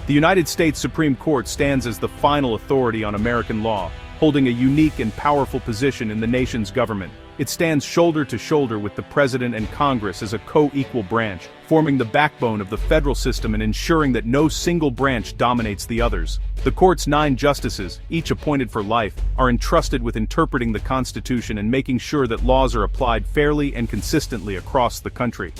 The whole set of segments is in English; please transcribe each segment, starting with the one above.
The United States Supreme Court stands as the final authority on American law, holding a unique and powerful position in the nation's government. It stands shoulder to shoulder with the President and Congress as a co-equal branch, forming the backbone of the federal system and ensuring that no single branch dominates the others. The court's 9 justices, each appointed for life, are entrusted with interpreting the Constitution and making sure that laws are applied fairly and consistently across the country.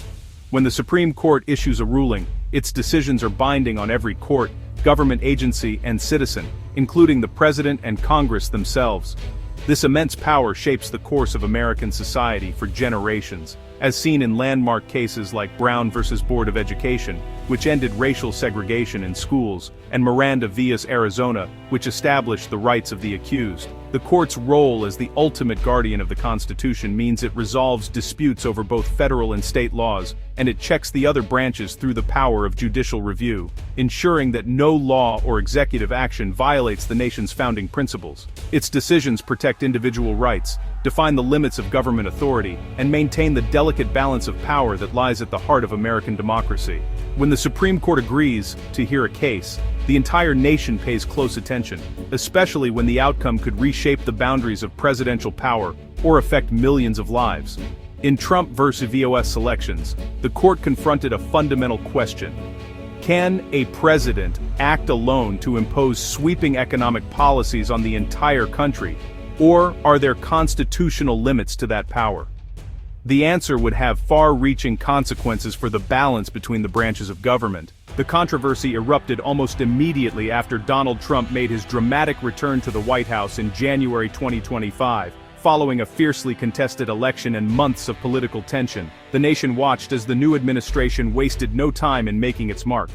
When the Supreme Court issues a ruling, its decisions are binding on every court, government agency, and citizen, including the President and Congress themselves. This immense power shapes the course of American society for generations, as seen in landmark cases like Brown v. Board of Education, which ended racial segregation in schools, and Miranda v. Arizona, which established the rights of the accused. The court's role as the ultimate guardian of the Constitution means it resolves disputes over both federal and state laws, and it checks the other branches through the power of judicial review, ensuring that no law or executive action violates the nation's founding principles. Its decisions protect individual rights, define the limits of government authority, and maintain the delicate balance of power that lies at the heart of American democracy. When the Supreme Court agrees to hear a case, the entire nation pays close attention, especially when the outcome could reshape the boundaries of presidential power or affect millions of lives. In Trump versus VOS elections, the court confronted a fundamental question. Can a president act alone to impose sweeping economic policies on the entire country, or are there constitutional limits to that power? The answer would have far-reaching consequences for the balance between the branches of government. The controversy erupted almost immediately after Donald Trump made his dramatic return to the White House in January 2025. Following a fiercely contested election and months of political tension, the nation watched as the new administration wasted no time in making its mark.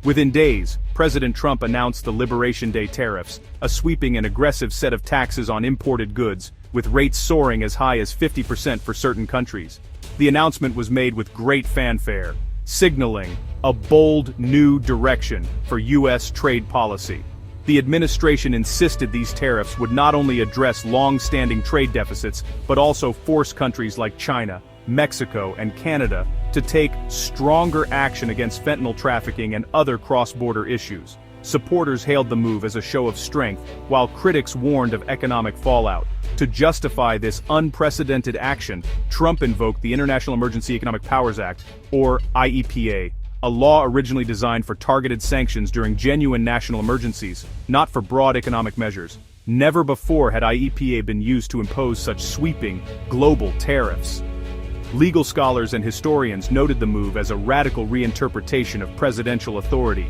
Within days, President Trump announced the Liberation Day tariffs, a sweeping and aggressive set of taxes on imported goods, with rates soaring as high as 50% for certain countries. The announcement was made with great fanfare, signaling a bold new direction for U.S. trade policy. The administration insisted these tariffs would not only address long-standing trade deficits, but also force countries like China, Mexico, and Canada to take stronger action against fentanyl trafficking and other cross-border issues. Supporters hailed the move as a show of strength, while critics warned of economic fallout. To justify this unprecedented action, Trump invoked the International Emergency Economic Powers Act, or IEPA, a law originally designed for targeted sanctions during genuine national emergencies, not for broad economic measures. Never before had IEPA been used to impose such sweeping, global tariffs. Legal scholars and historians noted the move as a radical reinterpretation of presidential authority.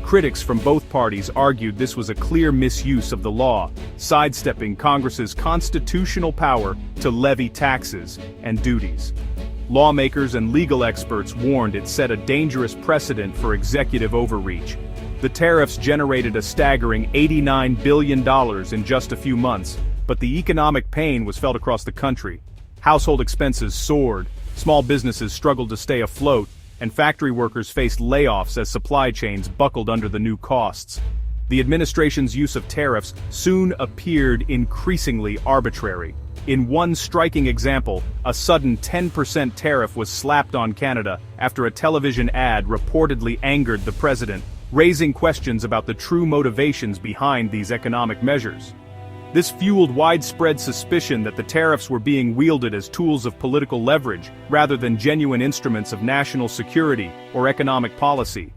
Critics from both parties argued this was a clear misuse of the law, sidestepping Congress's constitutional power to levy taxes and duties. Lawmakers and legal experts warned it set a dangerous precedent for executive overreach. The tariffs generated a staggering $89 billion in just a few months, but the economic pain was felt across the country. Household expenses soared, small businesses struggled to stay afloat, and factory workers faced layoffs as supply chains buckled under the new costs. The administration's use of tariffs soon appeared increasingly arbitrary. In one striking example, a sudden 10% tariff was slapped on Canada after a television ad reportedly angered the president, raising questions about the true motivations behind these economic measures. This fueled widespread suspicion that the tariffs were being wielded as tools of political leverage rather than genuine instruments of national security or economic policy.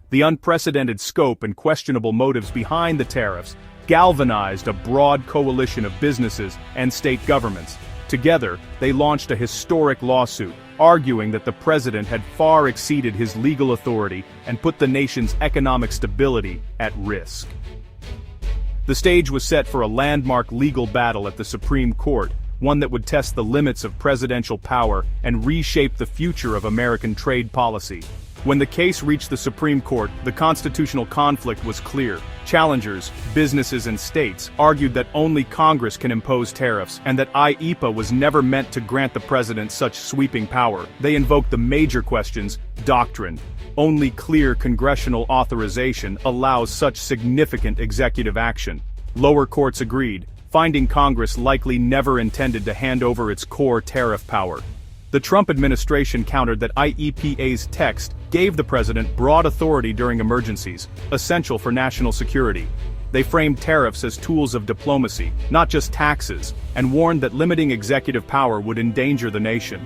The unprecedented scope and questionable motives behind the tariffs galvanized a broad coalition of businesses and state governments. Together, they launched a historic lawsuit, arguing that the president had far exceeded his legal authority and put the nation's economic stability at risk. The stage was set for a landmark legal battle at the Supreme Court, one that would test the limits of presidential power and reshape the future of American trade policy. When the case reached the Supreme Court, the constitutional conflict was clear. Challengers, businesses and states, argued that only Congress can impose tariffs and that IEPA was never meant to grant the president such sweeping power. They invoked the major questions: doctrine. Only clear congressional authorization allows such significant executive action. Lower courts agreed, finding Congress likely never intended to hand over its core tariff power. The Trump administration countered that IEPA's text gave the president broad authority during emergencies, essential for national security. They framed tariffs as tools of diplomacy, not just taxes, and warned that limiting executive power would endanger the nation.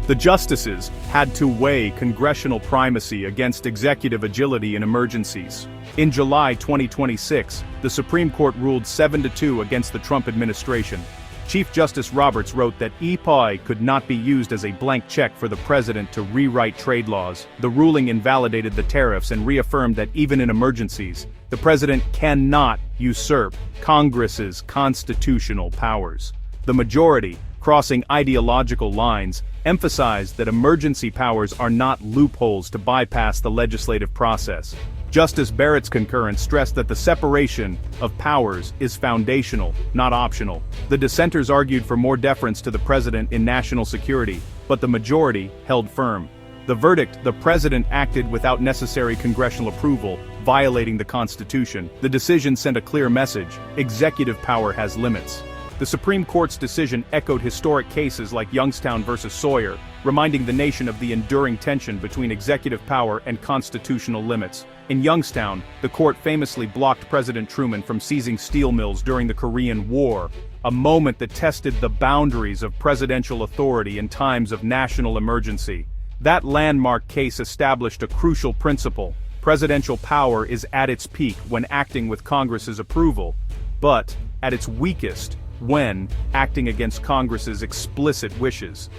The justices had to weigh congressional primacy against executive agility in emergencies. In July 2026, the Supreme Court ruled 7-2 against the Trump administration. Chief Justice Roberts wrote that EPA could not be used as a blank check for the president to rewrite trade laws. The ruling invalidated the tariffs and reaffirmed that even in emergencies, the president cannot usurp Congress's constitutional powers. The majority, crossing ideological lines, emphasized that emergency powers are not loopholes to bypass the legislative process. Justice Barrett's concurrence stressed that the separation of powers is foundational, not optional. The dissenters argued for more deference to the president in national security, but the majority held firm. The verdict: the president acted without necessary congressional approval, violating the Constitution. The decision sent a clear message: executive power has limits. The Supreme Court's decision echoed historic cases like Youngstown versus Sawyer, reminding the nation of the enduring tension between executive power and constitutional limits. In Youngstown, the court famously blocked President Truman from seizing steel mills during the Korean War, a moment that tested the boundaries of presidential authority in times of national emergency. That landmark case established a crucial principle: presidential power is at its peak when acting with Congress's approval, but at its weakest when acting against Congress's explicit wishes.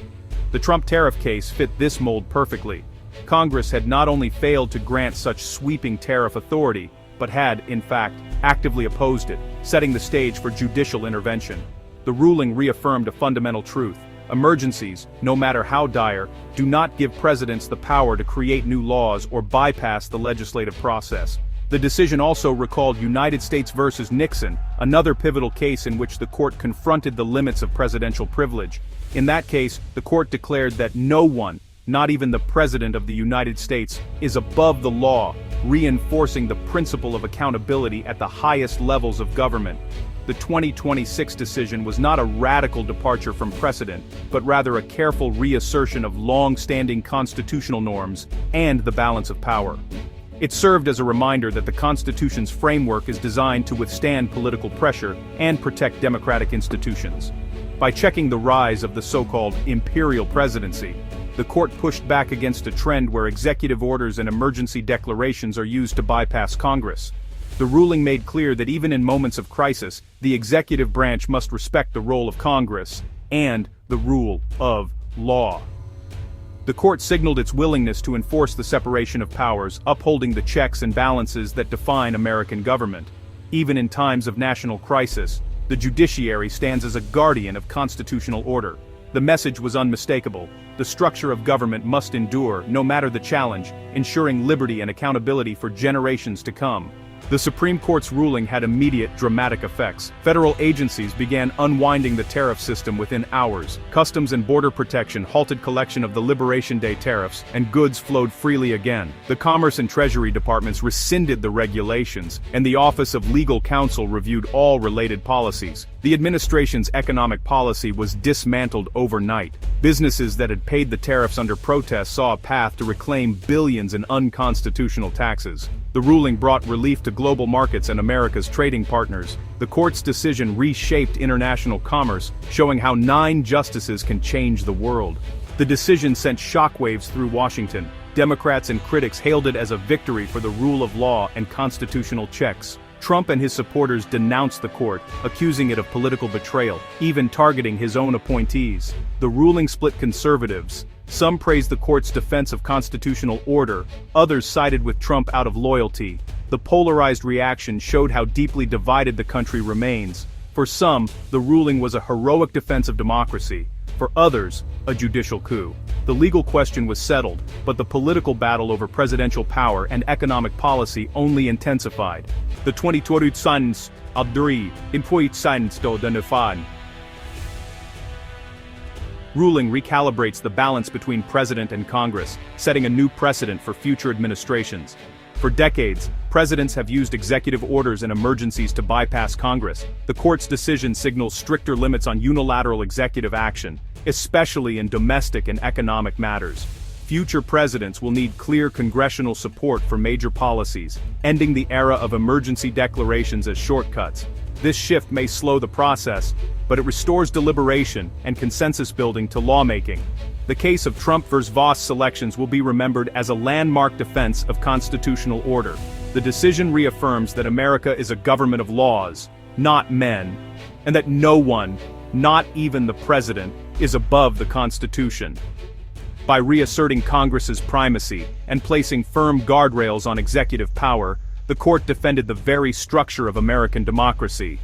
The Trump tariff case fit this mold perfectly. Congress had not only failed to grant such sweeping tariff authority, but had, in fact, actively opposed it, setting the stage for judicial intervention. The ruling reaffirmed a fundamental truth: emergencies, no matter how dire, do not give presidents the power to create new laws or bypass the legislative process. The decision also recalled United States versus Nixon, another pivotal case in which the court confronted the limits of presidential privilege. In that case, the court declared that no one, not even the President of the United States, is above the law, reinforcing the principle of accountability at the highest levels of government. The 2026 decision was not a radical departure from precedent, but rather a careful reassertion of long-standing constitutional norms and the balance of power. It served as a reminder that the Constitution's framework is designed to withstand political pressure and protect democratic institutions. By checking the rise of the so-called imperial presidency, the court pushed back against a trend where executive orders and emergency declarations are used to bypass Congress. The ruling made clear that even in moments of crisis, the executive branch must respect the role of Congress and the rule of law. The court signaled its willingness to enforce the separation of powers, upholding the checks and balances that define American government. Even in times of national crisis, the judiciary stands as a guardian of constitutional order. The message was unmistakable: the structure of government must endure, no matter the challenge, ensuring liberty and accountability for generations to come. The Supreme Court's ruling had immediate, dramatic effects. Federal agencies began unwinding the tariff system within hours. Customs and Border Protection halted collection of the Liberation Day tariffs, and goods flowed freely again. The Commerce and Treasury Departments rescinded the regulations, and the Office of Legal Counsel reviewed all related policies. The administration's economic policy was dismantled overnight. Businesses that had paid the tariffs under protest saw a path to reclaim billions in unconstitutional taxes. The ruling brought relief to global markets and America's trading partners. The court's decision reshaped international commerce, showing how 9 justices can change the world. The decision sent shockwaves through Washington. Democrats and critics hailed it as a victory for the rule of law and constitutional checks. Trump and his supporters denounced the court, accusing it of political betrayal, even targeting his own appointees. The ruling split conservatives. Some praised the court's defense of constitutional order, others sided with Trump out of loyalty. The polarized reaction showed how deeply divided the country remains. For some, the ruling was a heroic defense of democracy. For others, a judicial coup. The legal question was settled, but the political battle over presidential power and economic policy only intensified. The 2022 sentence, Abduri, impoit sentence do Danufan. Ruling recalibrates the balance between president and Congress, setting a new precedent for future administrations. For decades, presidents have used executive orders and emergencies to bypass Congress. The court's decision signals stricter limits on unilateral executive action, especially in domestic and economic matters. Future presidents will need clear congressional support for major policies, ending the era of emergency declarations as shortcuts. This shift may slow the process, but it restores deliberation and consensus building to lawmaking. The case of Trump vs. Voss selections will be remembered as a landmark defense of constitutional order. The decision reaffirms that America is a government of laws, not men, and that no one, not even the president, is above the Constitution. By reasserting Congress's primacy and placing firm guardrails on executive power, the court defended the very structure of American democracy.